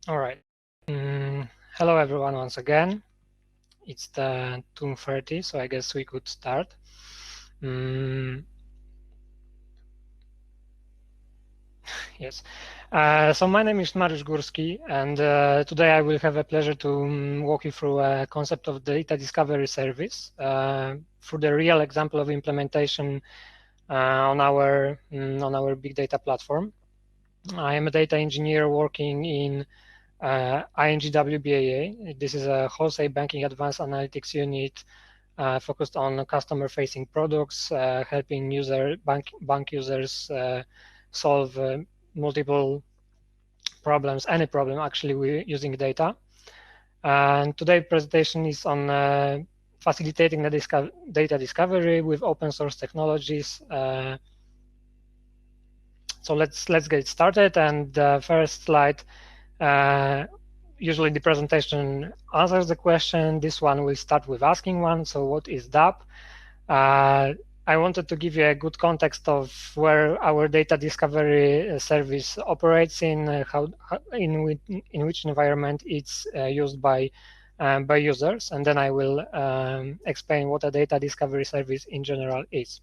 All right. Hello, everyone, once again. It's the 2:30, so I guess we could start. Yes. So my name is Mariusz Górski, and today I will have a pleasure to walk you through a concept of data discovery service through the real example of implementation on our big data platform. I am a data engineer working in ING WBAA. This is a wholesale banking advanced analytics unit focused on customer-facing products, helping bank users solve multiple problems, any problem actually, we're using data. And today's presentation is on facilitating the data discovery with open source technologies. So let's get started. And the first slide. Usually the presentation answers the question. This one will start with asking one. So what is DAP? I wanted to give you a good context of where our data discovery service operates in, in which environment it's used by users, and then I will explain what a data discovery service in general is.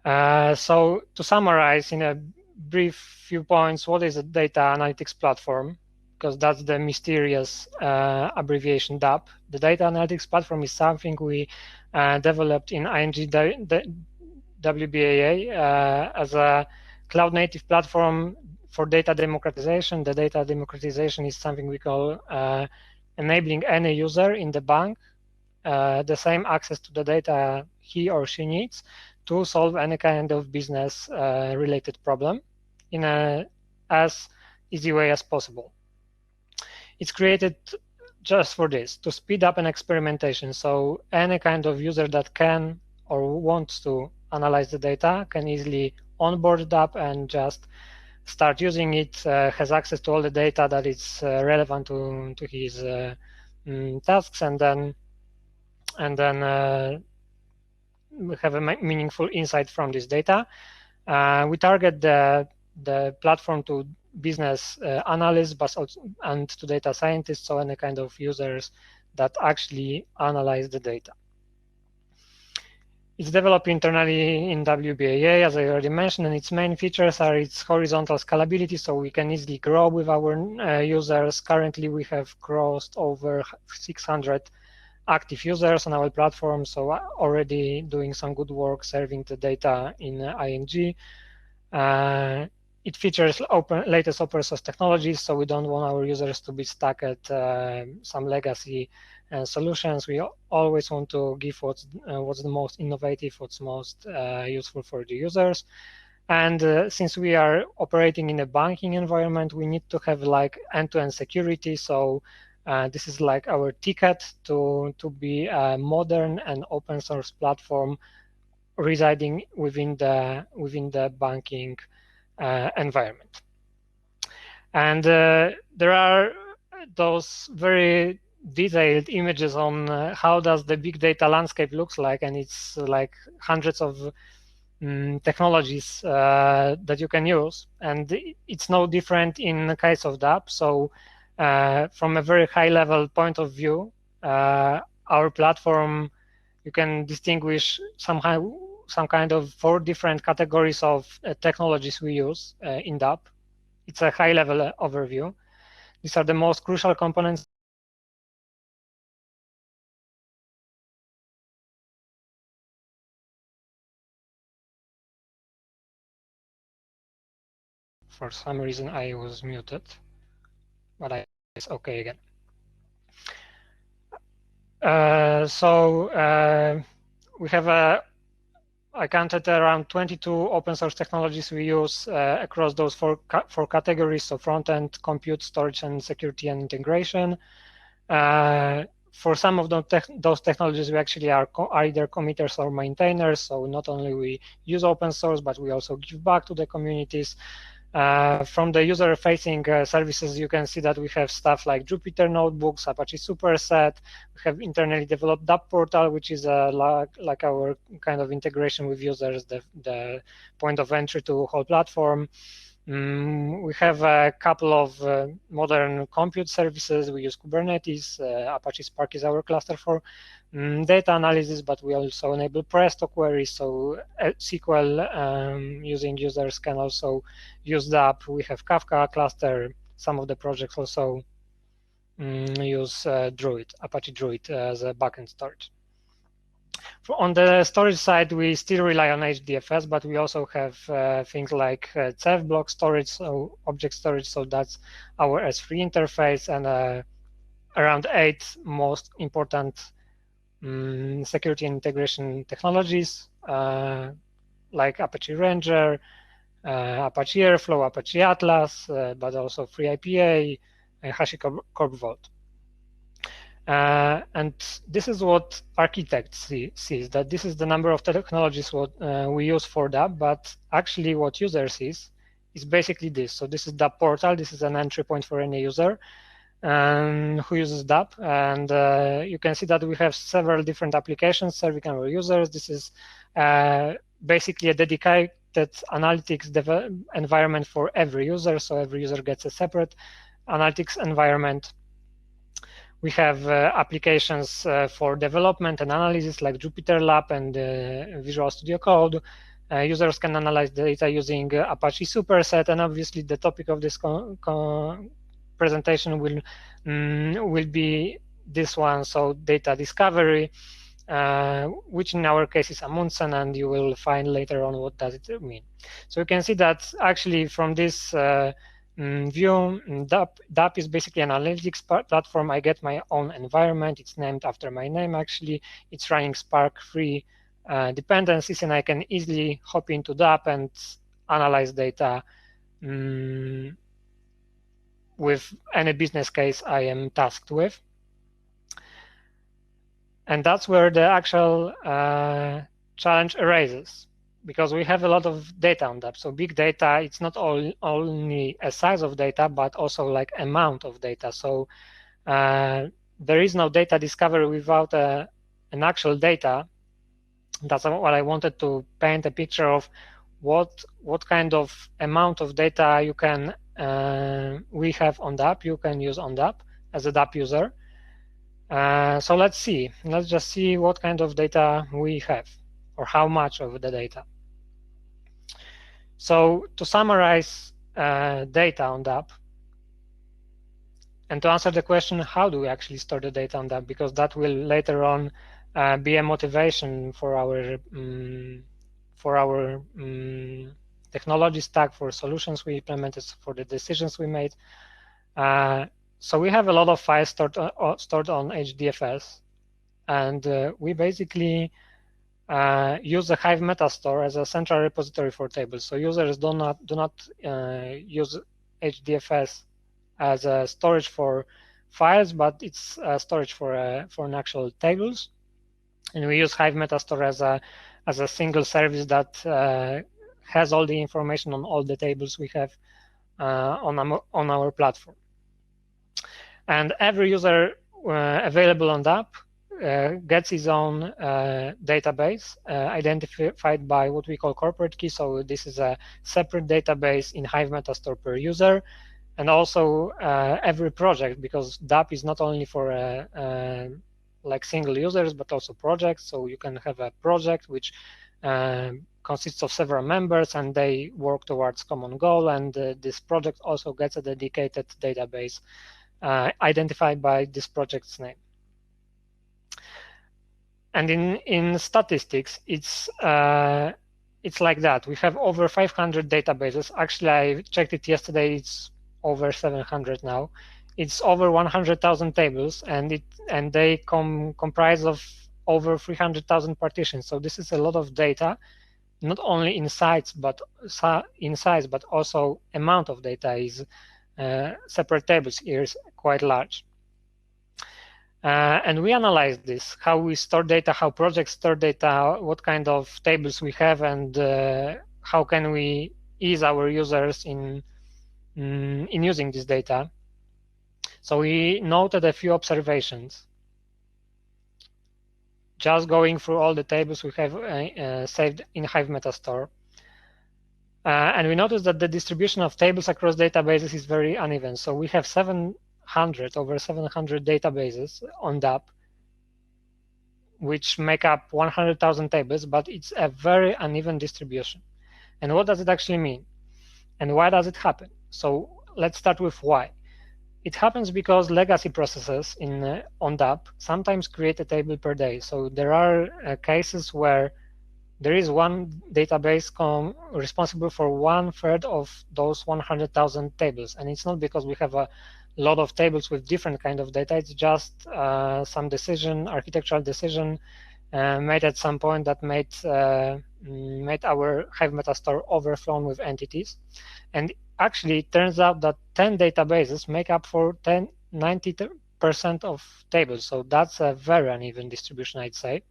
So to summarize in a brief few points, what is a data analytics platform? Because that's the mysterious abbreviation DAP. The data analytics platform is something we developed in ING WBAA as a cloud-native platform for data democratization. The data democratization is something we call enabling any user in the bank the same access to the data he or she needs to solve any kind of business related problem in a as easy way as possible. It's created just for this, to speed up an experimentation. So any kind of user that can or wants to analyze the data can easily onboard it up and just start using it, has access to all the data that is relevant to his tasks, and then have a meaningful insight from this data. We target the platform to business analysts, but also, and to data scientists, so any kind of users that actually analyze the data. It's developed internally in WBAA, as I already mentioned, and its main features are its horizontal scalability, so we can easily grow with our users. Currently, we have crossed over 600 active users on our platform, so already doing some good work serving the data in ING. It features latest open source technologies, so we don't want our users to be stuck at some legacy solutions. We always want to give what's the most innovative, what's most useful for the users. And since we are operating in a banking environment, we need to have like end-to-end security. So this is like our ticket to be a modern and open source platform residing within the banking environment. And there are those very detailed images on how does the big data landscape looks like, and it's like hundreds of technologies that you can use, and it's no different in the case of DAP. So from a very high level point of view, our platform, you can distinguish some kind of 4 different categories of technologies we use in DAP. It's a high level overview. These are the most crucial components. For some reason, I was muted, but I is okay again. We have I counted around 22 open source technologies we use across those four categories, so front-end, compute, storage, and security and integration. For some of those technologies, we actually are either committers or maintainers, so not only we use open source, but we also give back to the communities. From the user-facing services, you can see that we have stuff like Jupyter Notebooks, Apache Superset. We have internally developed DAP portal, which is like our kind of integration with users, the point of entry to whole platform. We have a couple of modern compute services. We use Kubernetes. Apache Spark is our cluster for data analysis, but we also enable Presto queries. So SQL using users can also use Adap. We have Kafka cluster. Some of the projects also use Druid, Apache Druid as a backend storage. On the storage side, we still rely on HDFS, but we also have things like CEF block storage, so object storage. So that's our S3 interface, and around 8 most important security and integration technologies, like Apache Ranger, Apache Airflow, Apache Atlas, but also FreeIPA, HashiCorp Vault. And this is what architects sees, that this is the number of technologies what we use for that, but actually what user sees is basically this. So this is the portal. This is an entry point for any user who uses DAP. And you can see that we have several different applications serving our users. This is basically a dedicated analytics environment for every user. So every user gets a separate analytics environment. We have applications for development and analysis like Jupyter Lab and Visual Studio Code. Users can analyze data using Apache Superset, and obviously the topic of this presentation will be this one, so data discovery, which in our case is Amundsen, and you will find later on what does it mean. So you can see that actually from this view, DAP is basically an analytics platform. I get my own environment. It's named after my name, actually. It's running Spark-free dependencies, and I can easily hop into DAP and analyze data with any business case I am tasked with. And that's where the actual challenge arises, because we have a lot of data on that. So big data, it's not only a size of data, but also like amount of data. So there is no data discovery without an actual data. That's what I wanted to paint a picture of what kind of amount of data you can we have on DAP, you can use on DAP as a DAP user. So let's see. Let's just see what kind of data we have, or how much of the data. So to summarize data on DAP, and to answer the question, how do we actually store the data on DAP, because that will later on be a motivation for our technology stack, for solutions we implemented, for the decisions we made. So we have a lot of files stored on HDFS, and we basically use the Hive Metastore as a central repository for tables. So users do not use HDFS as a storage for files, but it's storage for an actual tables. And we use Hive Metastore as a single service that has all the information on all the tables we have on our platform. And every user available on DAP gets his own database identified by what we call corporate key. So this is a separate database in Hive Metastore per user. And also every project, because DAP is not only for like single users, but also projects. So you can have a project which consists of several members, and they work towards common goal. And this project also gets a dedicated database identified by this project's name. And in statistics, it's like that. We have over 500 databases. Actually, I checked it yesterday. It's over 700 now. It's over 100,000 tables, and they comprise of over 300,000 partitions. So this is a lot of data, not only in size, but also amount of data is separate tables here is quite large. And we analyze this, how we store data, how projects store data, what kind of tables we have, and how can we ease our users in using this data. So we noted a few observations. Just going through all the tables we have saved in Hive Metastore. And we notice that the distribution of tables across databases is very uneven. So we have over 700 databases on Adap, which make up 100,000 tables, but it's a very uneven distribution. And what does it actually mean? And why does it happen? So let's start with why. It happens because legacy processes on Adap sometimes create a table per day. So there are cases where there is one database responsible for 1/3 of those 100,000 tables. And it's not because we have a lot of tables with different kind of data. It's just some architectural decision made at some point that made our Hive metastore overflown with entities. And actually, it turns out that 10 databases make up for 90% of tables. So that's a very uneven distribution, I'd say.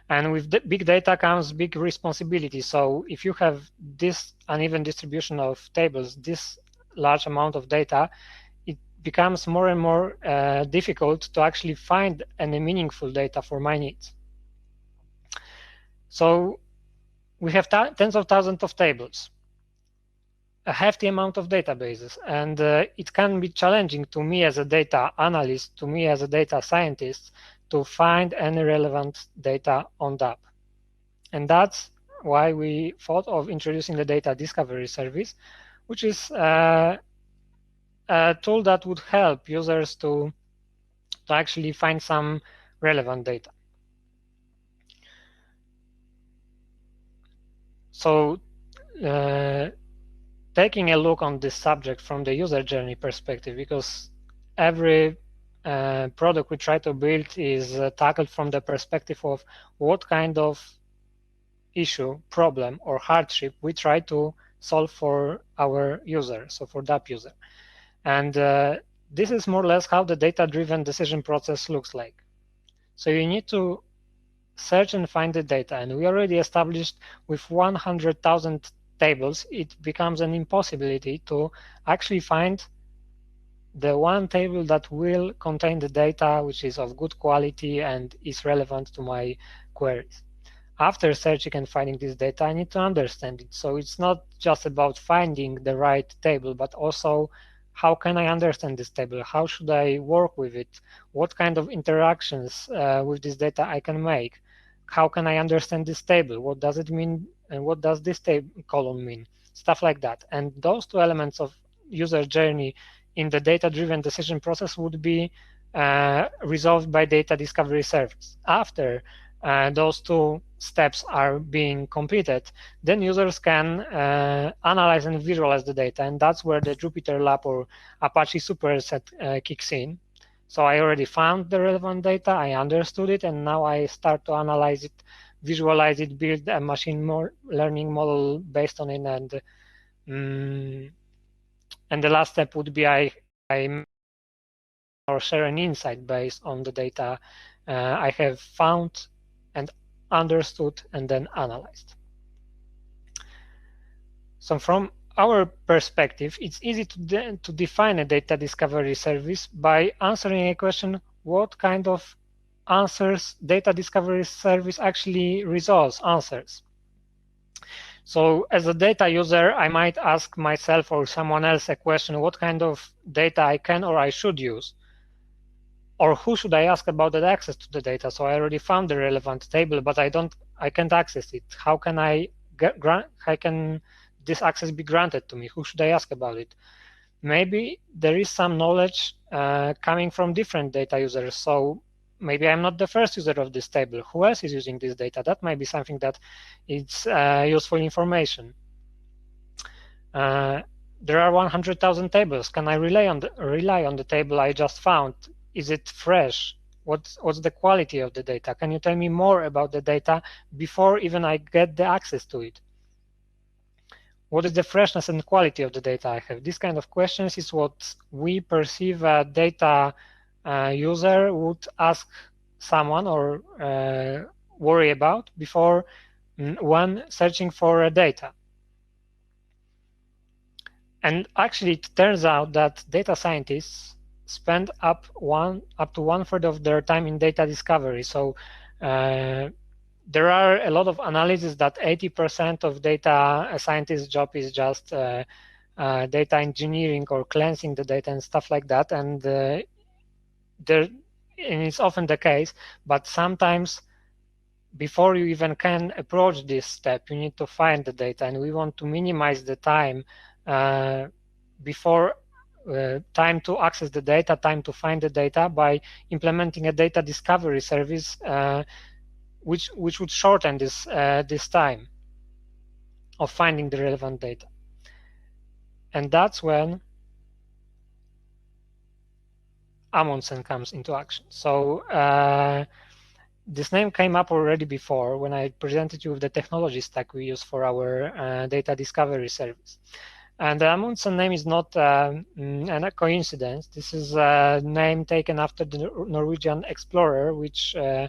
And with big data comes big responsibility. So if you have this uneven distribution of tables, this large amount of data, it becomes more and more difficult to actually find any meaningful data for my needs. So we have tens of thousands of tables, a hefty amount of databases, and it can be challenging to me as a data analyst, to me as a data scientist, to find any relevant data on Adap. And that's why we thought of introducing the data discovery service, which is a tool that would help users to actually find some relevant data. So taking a look on this subject from the user journey perspective, because every product we try to build is tackled from the perspective of what kind of issue, problem, or hardship we try to solve for our user, so for Adap user. And this is more or less how the data-driven decision process looks like. So you need to search and find the data, and we already established with 100,000 tables, it becomes an impossibility to actually find the one table that will contain the data which is of good quality and is relevant to my queries. After searching and finding this data, I need to understand it. So it's not just about finding the right table, but also how can I understand this table? How should I work with it? What kind of interactions with this data I can make? How can I understand this table? What does it mean? And what does this column mean? Stuff like that. And those two elements of user journey in the data-driven decision process would be resolved by data discovery service. After those two steps are being completed, then users can analyze and visualize the data, and that's where the Jupyter Lab or Apache superset kicks in. So I already found the relevant data, I understood it, and now I start to analyze it, visualize it, build a machine learning model based on it, and the last step would be I or share an insight based on the data I have found and understood and then analyzed. So from our perspective, it's easy to define a data discovery service by answering a question, what kind of answers data discovery service actually resolves answers. So as a data user, I might ask myself or someone else a question, what kind of data I can or I should use? Or who should I ask about the access to the data? So I already found the relevant table, but I can't access it. How can this access be granted to me? Who should I ask about it? Maybe there is some knowledge coming from different data users. So maybe I'm not the first user of this table. Who else is using this data? That might be something that is useful information. There are 100,000 tables. Can I rely on the table I just found? Is it fresh? What's the quality of the data? Can you tell me more about the data before even I get the access to it? What is the freshness and quality of the data I have? This kind of questions is what we perceive a data user would ask someone or worry about before when searching for data. And actually, it turns out that data scientists spend up to 1/3 of their time in data discovery. So there are a lot of analysis that 80% of data scientist's job is just data engineering or cleansing the data and stuff like that, and it's often the case, but sometimes before you even can approach this step, you need to find the data, and we want to minimize the time before time to access the data, time to find the data, by implementing a data discovery service, which would shorten this time of finding the relevant data. And that's when Amundsen comes into action. So this name came up already before when I presented you with the technology stack we use for our data discovery service. And the Amundsen name is not a coincidence. This is a name taken after the Norwegian explorer, which is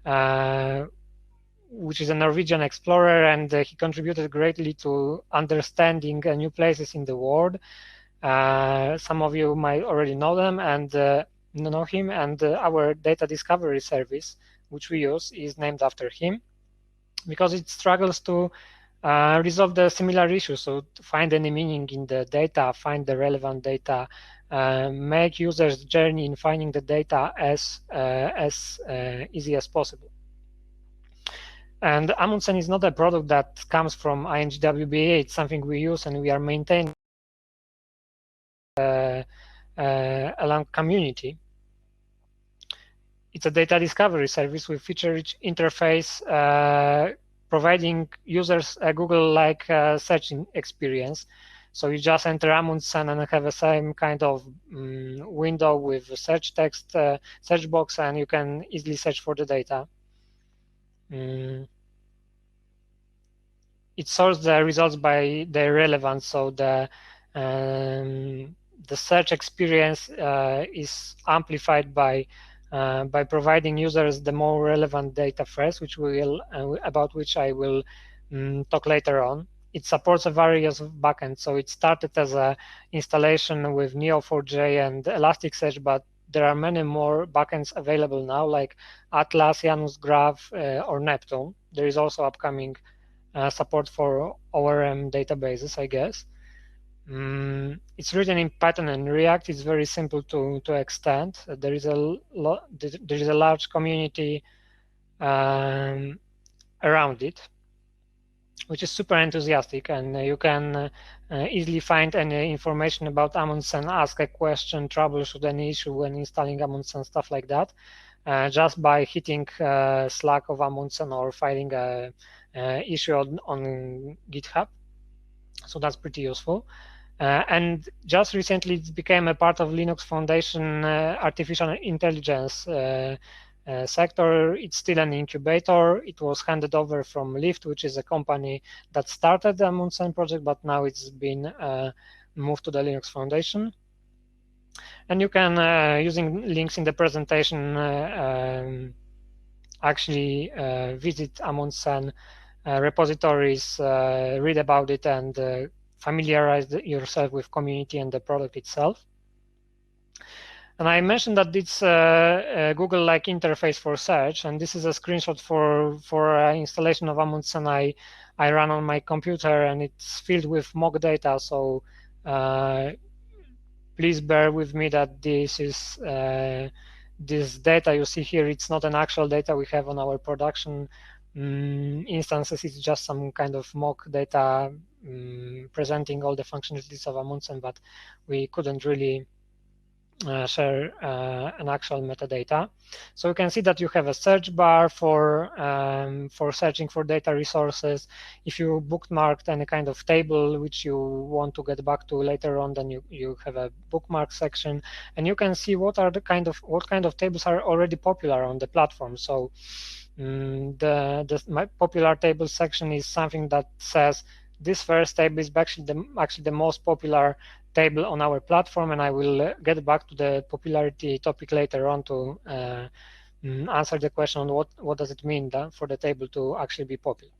a Norwegian explorer, and he contributed greatly to understanding new places in the world. Some of you might already know them and know him, and our data discovery service, which we use, is named after him because it struggles to resolve the similar issues. So to find any meaning in the data, find the relevant data, make users' journey in finding the data as easy as possible. And Amundsen is not a product that comes from INGWBA. It's something we use and we are maintaining along community. It's a data discovery service with feature-rich interface, providing users a Google-like searching experience. So you just enter Amundsen and have the same kind of window with search text, search box, and you can easily search for the data. It sorts the results by their relevance, so the search experience is amplified by providing users the more relevant data first, about which I will talk later on. It supports a various backends, so it started as an installation with Neo4j and Elasticsearch, but there are many more backends available now, like Atlas, Janus Graph, or Neptune. There is also upcoming support for ORM databases, I guess. It's written in Python and React. It's very simple to extend. There is a large community around it, which is super enthusiastic, and you can easily find any information about Amundsen, ask a question, troubleshoot any issue when installing Amundsen, stuff like that, just by hitting Slack of Amundsen or filing a issue on GitHub. So that's pretty useful. And just recently it became a part of Linux Foundation artificial intelligence sector. It's still an incubator. It was handed over from Lyft, which is a company that started the Amundsen project, but now it's been moved to the Linux Foundation. And you can, using links in the presentation, actually visit Amundsen repositories, read about it, and familiarize yourself with community and the product itself. And I mentioned that it's a Google-like interface for search, and this is a screenshot for installation of Amundsen I run on my computer, and it's filled with mock data. So please bear with me that this is this data you see here. It's not an actual data we have on our production instances. It's just some kind of mock data presenting all the functionalities of Amundsen, but we couldn't really share an actual metadata. So you can see that you have a search bar for searching for data resources. If you bookmarked any kind of table which you want to get back to later on, then you have a bookmark section, and you can see what kind of tables are already popular on the platform. So my popular table section is something that says this first table is actually the most popular table on our platform, and I will get back to the popularity topic later on to answer the question on what does it mean for the table to actually be popular.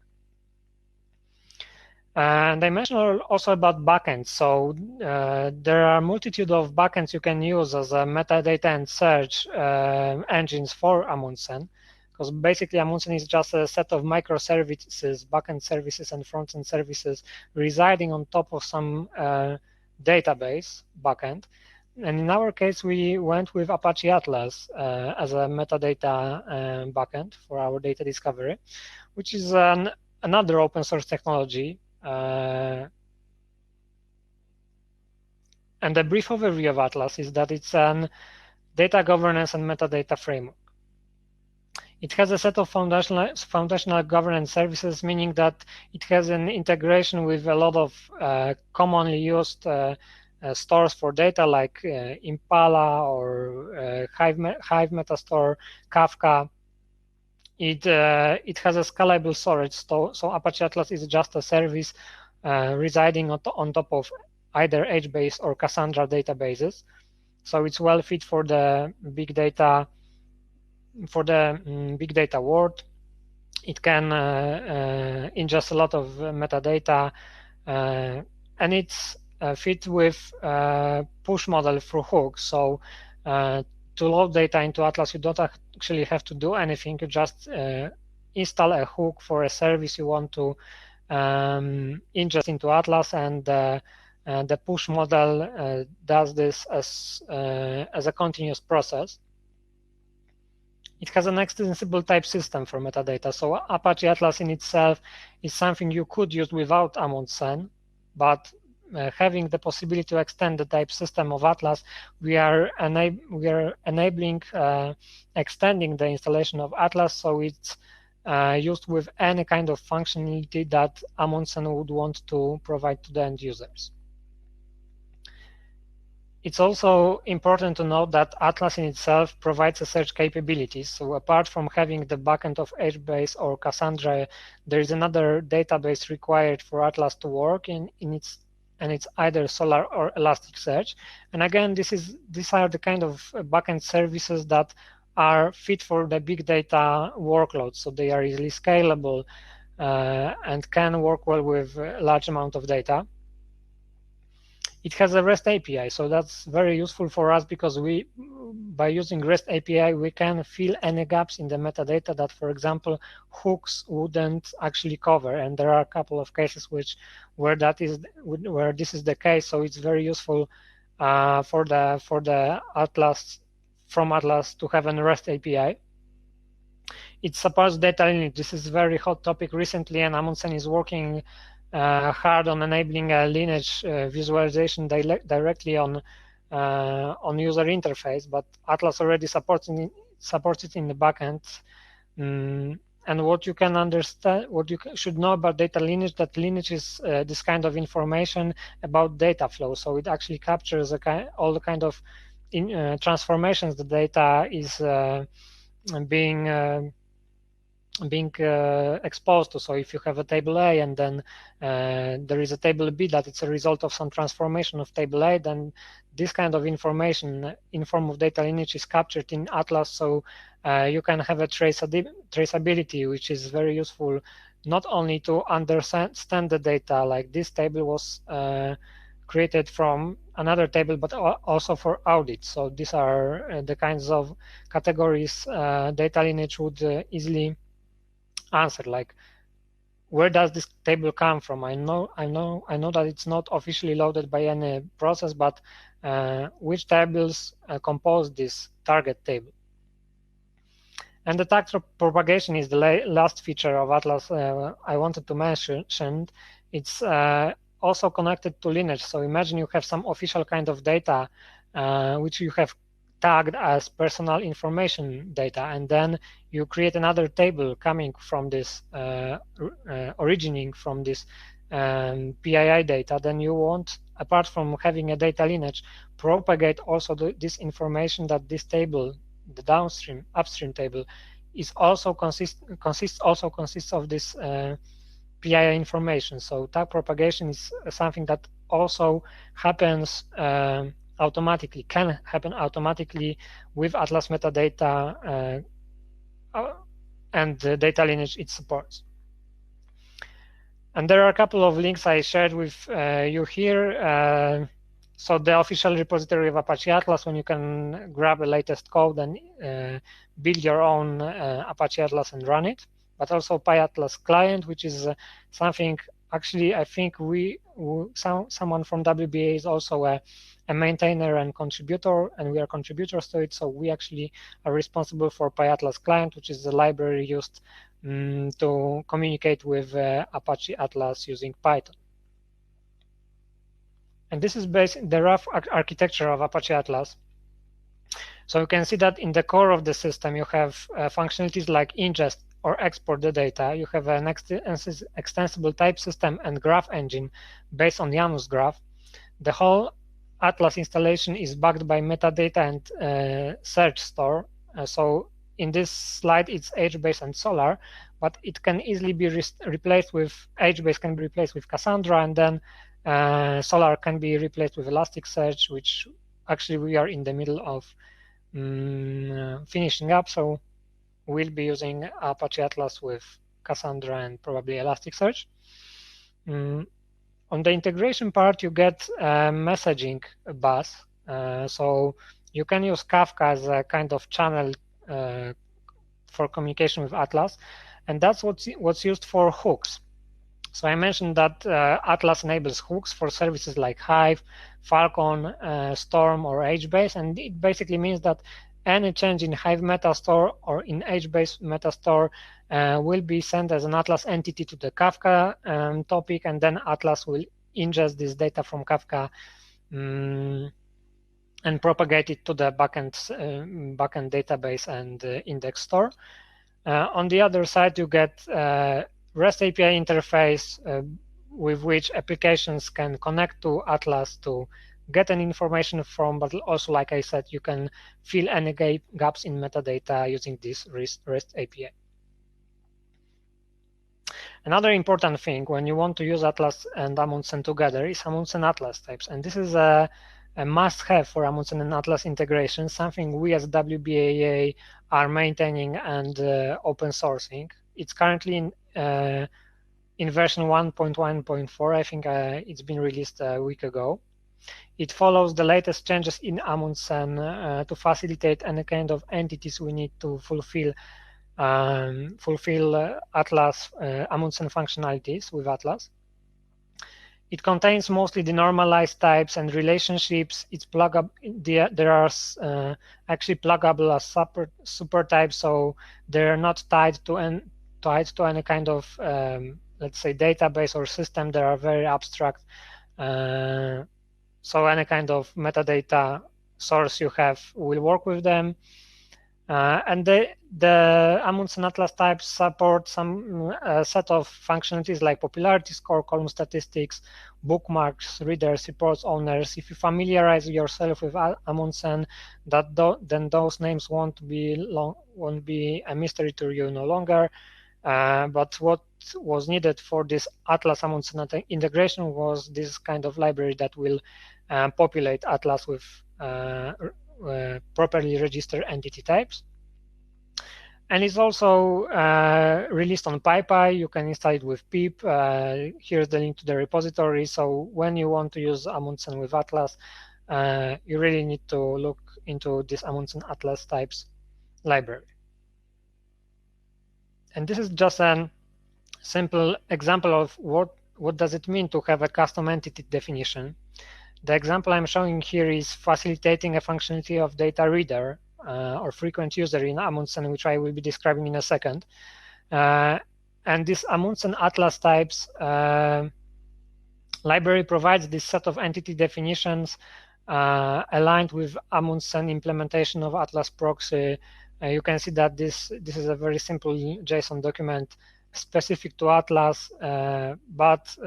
And I mentioned also about backends. So there are a multitude of backends you can use as a metadata and search engines for Amundsen, because basically Amundsen is just a set of microservices, backend services and frontend services residing on top of some database backend. And in our case, we went with Apache Atlas as a metadata backend for our data discovery, which is another open source technology. And a brief overview of Atlas is that it's an data governance and metadata framework. It has a set of foundational governance services, meaning that it has an integration with a lot of commonly used stores for data like Impala or Hive Metastore, Kafka. It has a scalable storage, so Apache Atlas is just a service residing on top of either HBase or Cassandra databases. So it's well fit for the big data world. It can ingest a lot of metadata, and it's fit with push model through hooks. So to load data into Atlas, you don't actually have to do anything. You just install a hook for a service you want to ingest into Atlas, and the push model does this as a continuous process. It has an extensible type system for metadata. So Apache Atlas in itself is something you could use without Amundsen, but having the possibility to extend the type system of Atlas, we are enabling extending the installation of Atlas, so it's used with any kind of functionality that Amundsen would want to provide to the end users. It's also important to note that Atlas in itself provides a search capability. So apart from having the backend of HBase or Cassandra, there is another database required for Atlas to work and it's either Solar or Elasticsearch. And again, these are the kind of backend services that are fit for the big data workload. So they are easily scalable and can work well with a large amount of data. It has a REST API, so that's very useful for us because by using REST API, we can fill any gaps in the metadata that, for example, hooks wouldn't actually cover. And there are a couple of cases where this is the case. So it's very useful for the Atlas to have a REST API. It supports data lineage. This is a very hot topic recently, and Amundsen is working hard on enabling a lineage visualization directly on user interface, but Atlas already supports it in the backend. And what you can understand, what you should know about data lineage, that lineage is this kind of information about data flow. So it actually captures all the kind of transformations the data is being exposed to. So if you have a table A and then there is a table B that it's a result of some transformation of table A, then this kind of information in form of data lineage is captured in Atlas. So you can have a traceability, which is very useful, not only to understand the data, like this table was created from another table, but also for audit. So these are the kinds of categories data lineage would easily answer, like where does this table come from? I know that it's not officially loaded by any process, but which tables compose this target table? And the tag propagation is the last feature of Atlas I wanted to mention. It's also connected to lineage. So imagine you have some official kind of data which you have tagged as personal information data, and then you create another table coming from this, originating from this PII data. Then you want, apart from having a data lineage, propagate also this information that this table, the upstream table, is also consists of this PII information. So tag propagation is something that also happens automatically, can happen automatically with Atlas metadata and the data lineage it supports. And there are a couple of links I shared with you here. So the official repository of Apache Atlas, when you can grab the latest code and build your own Apache Atlas and run it, but also PyAtlas client, which is something actually I think someone from WBA is also a maintainer and contributor, and we are contributors to it. So we actually are responsible for PyAtlas client, which is the library used to communicate with Apache Atlas using Python. And this is the rough architecture of Apache Atlas. So you can see that in the core of the system, you have functionalities like ingest or export the data. You have an extensible type system and graph engine based on Janus graph. The whole Atlas installation is backed by metadata and search store. So in this slide, it's HBase and Solr, but it can easily be replaced with, HBase can be replaced with Cassandra, and then Solr can be replaced with Elasticsearch, which actually we are in the middle of finishing up. So we'll be using Apache Atlas with Cassandra and probably Elasticsearch. On the integration part, you get a messaging bus. So you can use Kafka as a kind of channel for communication with Atlas, and that's what's used for hooks. So I mentioned that Atlas enables hooks for services like Hive, Falcon, Storm, or HBase, and it basically means that any change in Hive metastore or in HBase metastore will be sent as an Atlas entity to the Kafka topic, and then Atlas will ingest this data from Kafka and propagate it to the backend database and index store. On the other side, you get REST API interface with which applications can connect to Atlas to get an information from, but also, like I said, you can fill any gaps in metadata using this REST API. Another important thing when you want to use Atlas and Amundsen together is Amundsen Atlas types, and this is a must-have for Amundsen and Atlas integration, something we as WBAA are maintaining and open sourcing. It's currently in version 1.1.4. I think it's been released a week ago. It follows the latest changes in Amundsen to facilitate any kind of entities we need to fulfill Atlas Amundsen functionalities with Atlas. It contains mostly the normalized types and relationships. It's pluggable. There are actually pluggable as super types, so they're not tied to any kind of let's say database or system. They are very abstract. So any kind of metadata source you have will work with them. And the Amundsen Atlas types support some set of functionalities like popularity score, column statistics, bookmarks, readers, reports, owners. If you familiarize yourself with Amundsen, then those names won't be a mystery to you no longer. But what was needed for this Atlas Amundsen integration was this kind of library that will populate Atlas with properly registered entity types. And it's also released on PyPy. You can install it with pip. Here's the link to the repository. So when you want to use Amundsen with Atlas, you really need to look into this Amundsen Atlas types library. And this is just a simple example of what does it mean to have a custom entity definition. The example I'm showing here is facilitating a functionality of data reader or frequent user in Amundsen, which I will be describing in a second. And this Amundsen Atlas types library provides this set of entity definitions aligned with Amundsen implementation of Atlas proxy. You can see that this is a very simple JSON document specific to Atlas, but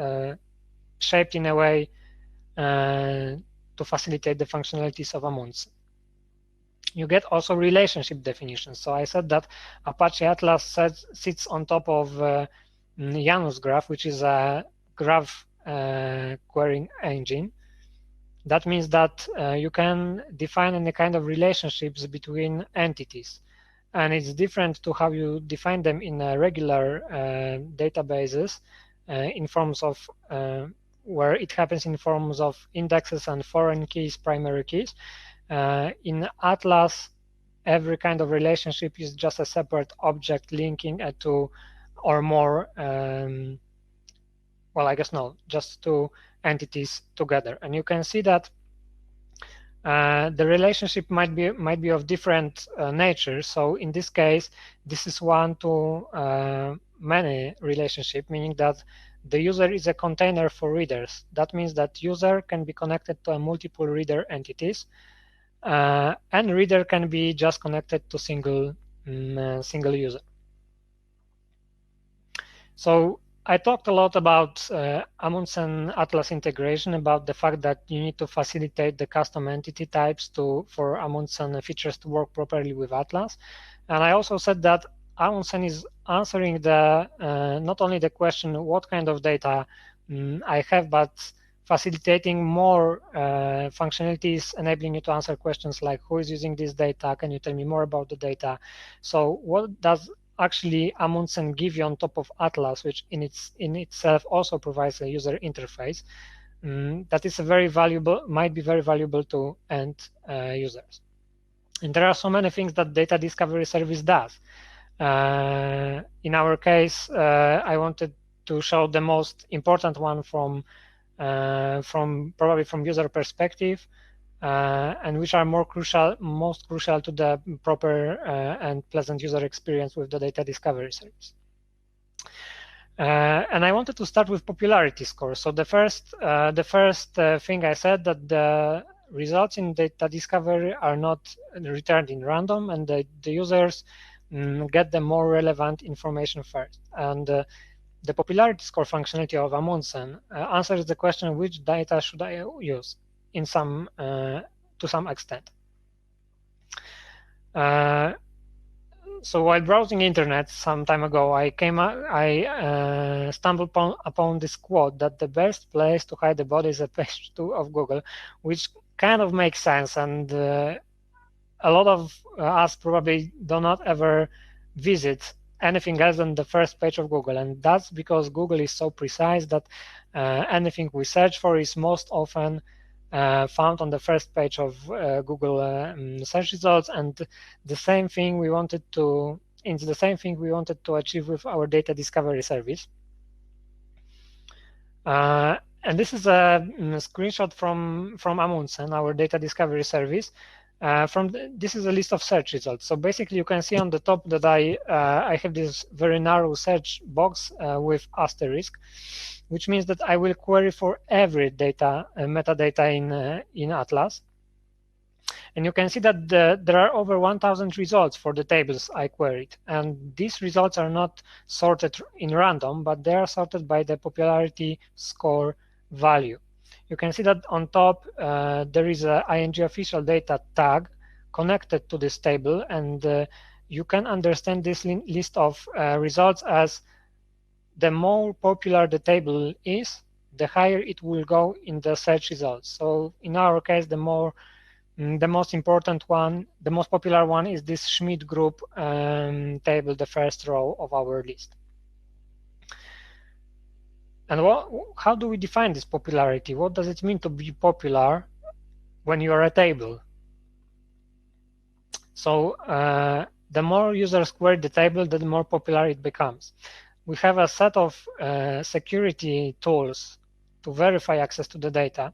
shaped in a way to facilitate the functionalities of Amundsen. You get also relationship definitions. So I said that Apache Atlas sits on top of Janus graph, which is a graph querying engine. That means that you can define any kind of relationships between entities. And it's different to how you define them in regular databases in forms of where it happens in forms of indexes and foreign keys, primary keys. In Atlas, every kind of relationship is just a separate object linking two or more, well, I guess no, just two entities together. And you can see that the relationship might be of different nature. So in this case, this is one to many relationship, meaning that the user is a container for readers. That means that user can be connected to multiple reader entities, and reader can be just connected to single user. So I talked a lot about Amundsen Atlas integration, about the fact that you need to facilitate the custom entity types for Amundsen features to work properly with Atlas. And I also said that Amundsen is answering the not only the question what kind of data I have, but facilitating more functionalities, enabling you to answer questions like who is using this data, can you tell me more about the data. So what does actually Amundsen give you on top of Atlas, which in itself also provides a user interface that is might be very valuable to end users. And there are so many things that data discovery service does. In our case, I wanted to show the most important one from probably from user perspective, and which are most crucial to the proper and pleasant user experience with the data discovery service. And I wanted to start with popularity score. So the first thing I said that the results in data discovery are not returned in random, and the users get the more relevant information first. And the popularity score functionality of Amundsen answers the question, which data should I use, in some to some extent. So while browsing internet some time ago, I stumbled upon this quote that the best place to hide the body is a page 2 of Google, which kind of makes sense. And a lot of us probably do not ever visit anything else than the first page of Google. And that's because Google is so precise that anything we search for is most often found on the first page of Google search results. And the same thing we wanted to achieve with our data discovery service. And this is a screenshot from Amundsen, our data discovery service. This is a list of search results. So basically, you can see on the top that I have this very narrow search box with asterisk, which means that I will query for every data metadata in Atlas. And you can see that there are over 1,000 results for the tables I queried. And these results are not sorted in random, but they are sorted by the popularity score value. You can see that on top, there is a ING official data tag connected to this table. And you can understand this list of results as the more popular the table is, the higher it will go in the search results. So in our case, the most important one, the most popular one is this Schmidt group table, the first row of our list. And how do we define this popularity? What does it mean to be popular when you are a table? So the more users query the table, the more popular it becomes. We have a set of security tools to verify access to the data.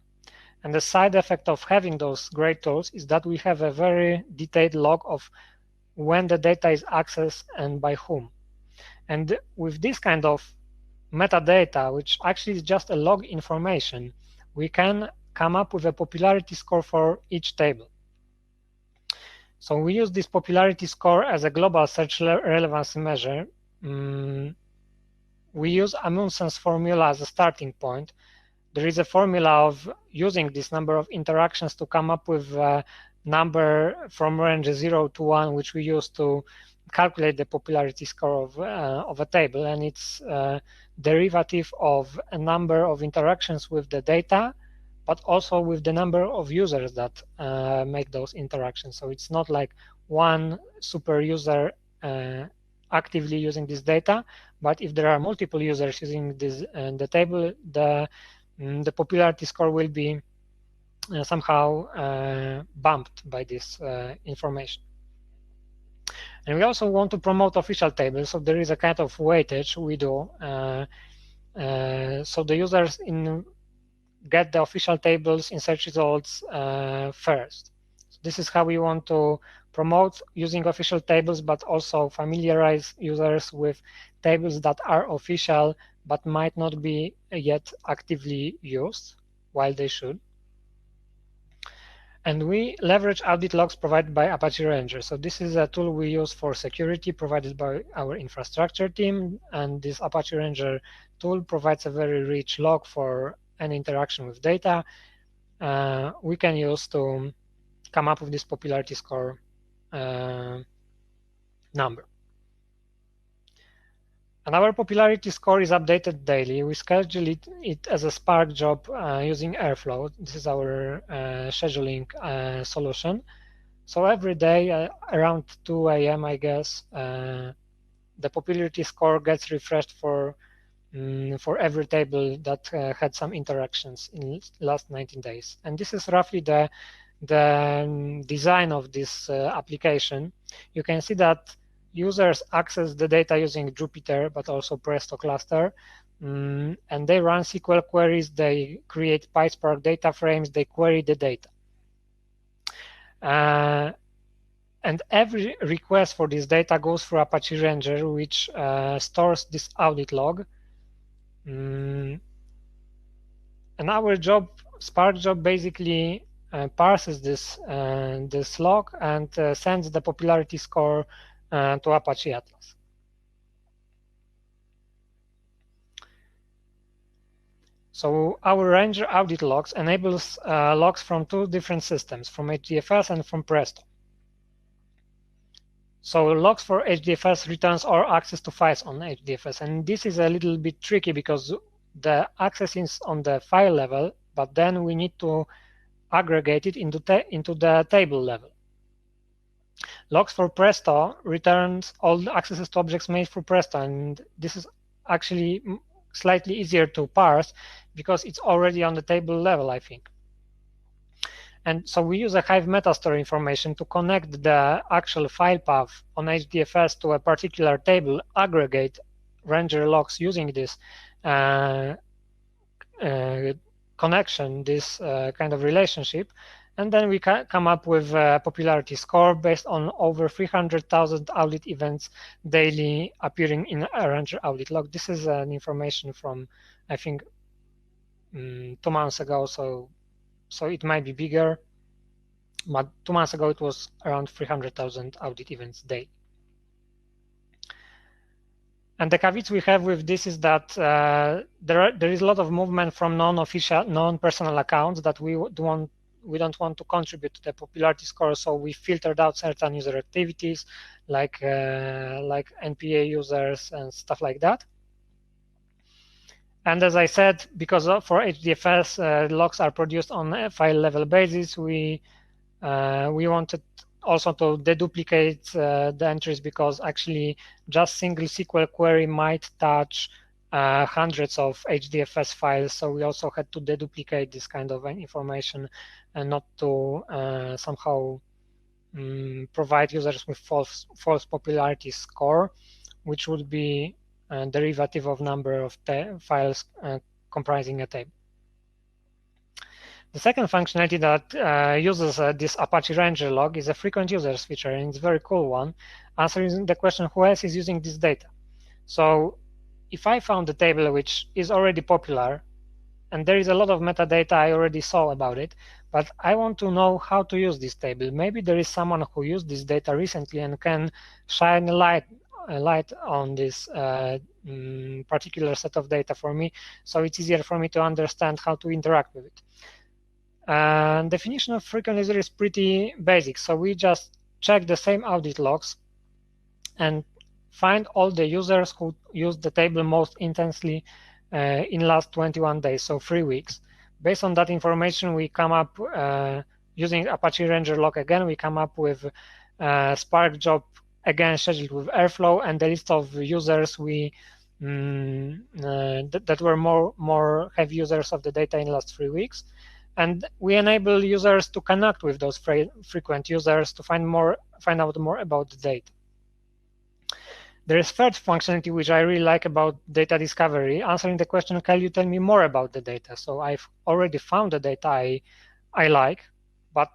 And the side effect of having those great tools is that we have a very detailed log of when the data is accessed and by whom. And with this kind of metadata, which actually is just a log information, we can come up with a popularity score for each table. So we use this popularity score as a global search relevancy measure. We use Amundsen's formula as a starting point. There is a formula of using this number of interactions to come up with a number from range 0 to 1, which we use to calculate the popularity score of a table. And it's a derivative of a number of interactions with the data, but also with the number of users that make those interactions. So it's not like one super user actively using this data, but if there are multiple users using this the table, the the popularity score will be somehow bumped by this information. And we also want to promote official tables, so there is a kind of weightage we do. So the users get the official tables in search results first. So this is how we want to promote using official tables, but also familiarize users with tables that are official but might not be yet actively used, while they should. And we leverage audit logs provided by Apache Ranger. So this is a tool we use for security provided by our infrastructure team. And this Apache Ranger tool provides a very rich log for any interaction with data we can use to come up with this popularity score number. And our popularity score is updated daily. We schedule it as a Spark job using Airflow. This is our scheduling solution. So every day around 2 a.m., I guess, the popularity score gets refreshed for every table that had some interactions in the last 19 days. And this is roughly the design of this application. You can see that users access the data using Jupyter, but also Presto cluster, and they run SQL queries, they create PySpark data frames, they query the data. And every request for this data goes through Apache Ranger, which stores this audit log. And our job, Spark job, basically parses this log and sends the popularity score to Apache Atlas. So our Ranger audit logs enables logs from two different systems, from HDFS and from Presto. So logs for HDFS returns all access to files on HDFS, and this is a little bit tricky because the access is on the file level, but then we need to aggregate it into the table level. Logs for Presto returns all the accesses to objects made through Presto, and this is actually slightly easier to parse because it's already on the table level, I think. And so we use a Hive metastore information to connect the actual file path on HDFS to a particular table, aggregate Ranger logs using this connection, this kind of relationship, and then we come up with a popularity score based on over 300,000 audit events daily appearing in a Ranger audit log. This is an information from, I think, 2 months ago, so it might be bigger, but 2 months ago it was around 300,000 audit events daily. And the caveats we have with this is that there is a lot of movement from non-official, non-personal accounts that we don't want to contribute to the popularity score, so we filtered out certain user activities like NPA users and stuff like that. And as I said, because for HDFS logs are produced on a file level basis, we wanted also to deduplicate the entries because actually just single SQL query might touch hundreds of HDFS files. So we also had to deduplicate this kind of information and not to somehow provide users with false popularity score, which would be a derivative of number of files comprising a table. The second functionality that uses this Apache Ranger log is a frequent users feature, and it's a very cool one, answering the question who else is using this data. So if I found a table which is already popular, and there is a lot of metadata I already saw about it, but I want to know how to use this table. Maybe there is someone who used this data recently and can shine a light on this particular set of data for me, so it's easier for me to understand how to interact with it. Definition of frequent user is pretty basic. So we just check the same audit logs and find all the users who used the table most intensely in last 21 days, so 3 weeks. Based on that information, we come up using Apache Ranger log again. We come up with Spark job again scheduled with Airflow, and the list of users we that were more heavy users of the data in the last 3 weeks. And we enable users to connect with those frequent users to find out more about the data. There is third functionality which I really like about data discovery, answering the question, can you tell me more about the data? So I've already found the data I like, but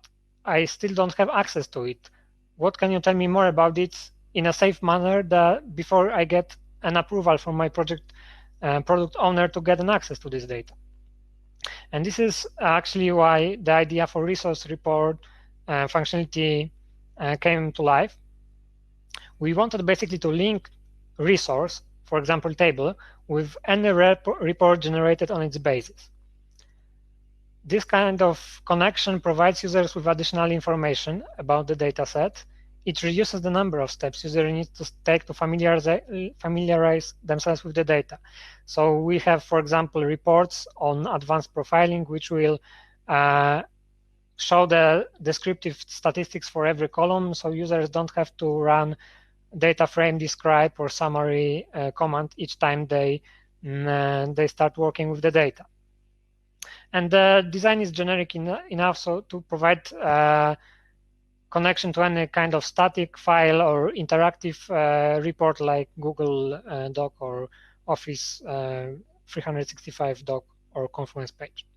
I still don't have access to it. What can you tell me more about it in a safe manner before I get an approval from my product owner to get an access to this data? And this is actually why the idea for resource report functionality came to life. We wanted basically to link resource, for example, table, with any report generated on its basis. This kind of connection provides users with additional information about the data set. It reduces the number of steps users need to take to familiarize themselves with the data. So we have, for example, reports on advanced profiling, which will show the descriptive statistics for every column, so users don't have to run data frame describe or summary command each time they start working with the data. And the design is generic enough so to provide connection to any kind of static file or interactive report like Google Doc or Office 365 Doc or Confluence page.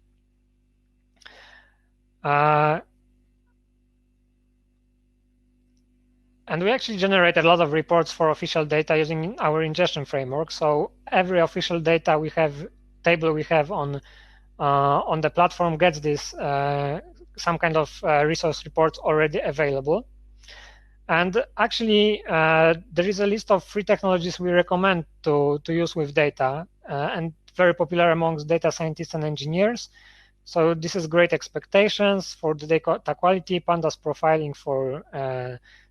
And we actually generate a lot of reports for official data using our ingestion framework. So every official data table we have on the platform gets this some kind of resource reports already available. And actually, there is a list of free technologies we recommend to use with data, and very popular amongst data scientists and engineers. So this is Great Expectations for the data quality, Pandas profiling for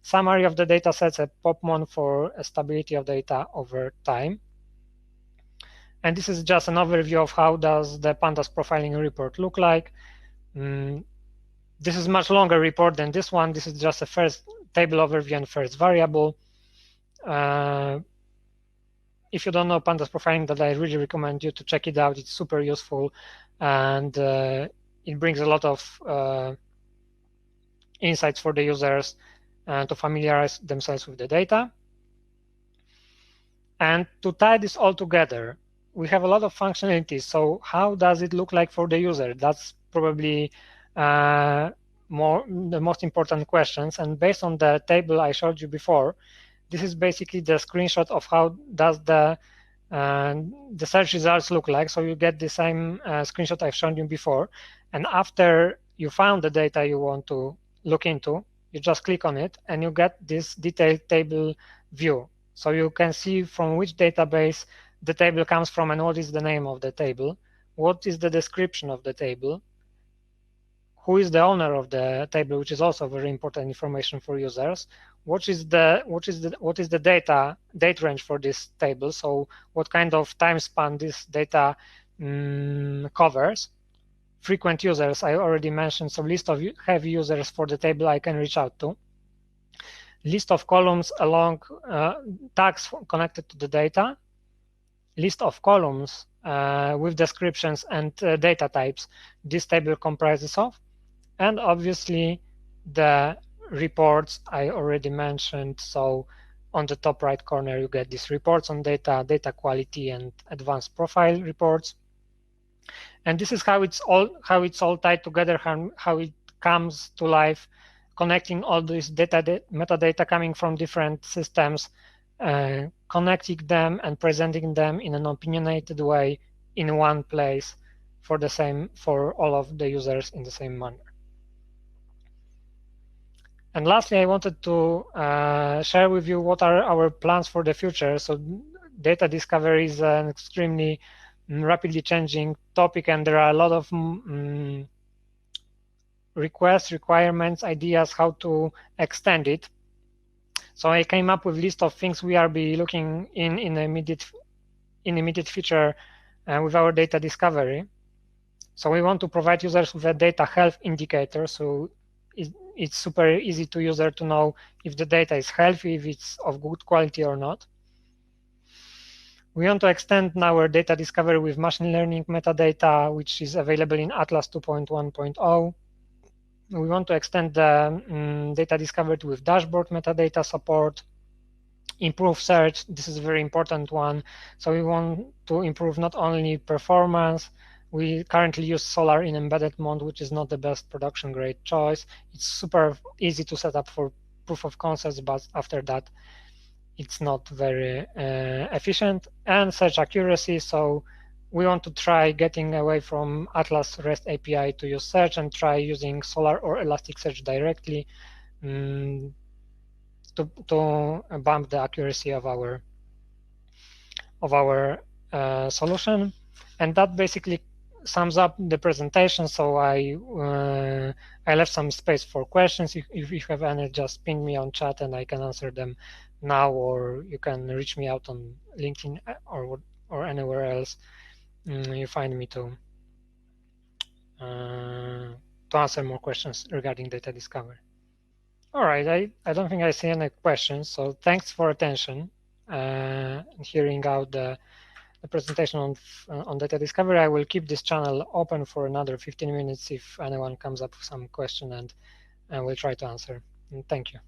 summary of the data sets, and Popmon for stability of data over time. And this is just an overview of how does the Pandas profiling report look like. This is a much longer report than this one. This is just a first table overview and first variable. If you don't know Pandas profiling, that I really recommend you to check it out. It's super useful, and it brings a lot of insights for the users to familiarize themselves with the data. And to tie this all together, we have a lot of functionalities. So how does it look like for the user? That's probably the most important questions. And based on the table I showed you before, this is basically the screenshot of how does the search results look like. So you get the same screenshot I've shown you before. And after you found the data you want to look into, you just click on it and you get this detailed table view. So you can see from which database the table comes from and what is the name of the table, what is the description of the table, who is the owner of the table, which is also very important information for users, what is the date range for this table, so what kind of time span this data covers, frequent users I already mentioned, so list of heavy users for the table I can reach out to, list of columns along tags connected to the data, list of columns with descriptions and data types this table comprises of, and obviously the reports I already mentioned. So on the top right corner, you get these reports on data quality and advanced profile reports. And this is how it's all tied together, how it comes to life, connecting all this metadata coming from different systems, connecting them and presenting them in an opinionated way in one place for all of the users in the same manner. And lastly, I wanted to share with you what are our plans for the future. So data discovery is an extremely rapidly changing topic, and there are a lot of requests, requirements, ideas how to extend it. So I came up with a list of things we are be looking in immediate future with our data discovery. So we want to provide users with a data health indicator. So it's super easy to user to know if the data is healthy, if it's of good quality or not. We want to extend our data discovery with machine learning metadata, which is available in Atlas 2.1.0. We want to extend the data discovered with dashboard metadata support, improve search. This is a very important one. So we want to improve not only performance. We currently use Solar in embedded mode, which is not the best production grade choice. It's super easy to set up for proof of concepts, but after that, it's not very efficient. And search accuracy. So we want to try getting away from Atlas REST API to use search and try using Solar or Elasticsearch directly to bump the accuracy of our solution. And that basically sums up the presentation. So I left some space for questions. If you have any, just ping me on chat and I can answer them now, or you can reach me out on LinkedIn or anywhere else you find me to answer more questions regarding data discovery. All right, I don't think I see any questions, so thanks for attention and hearing out the presentation on data discovery. I will keep this channel open for another 15 minutes if anyone comes up with some question, and we'll try to answer. And thank you.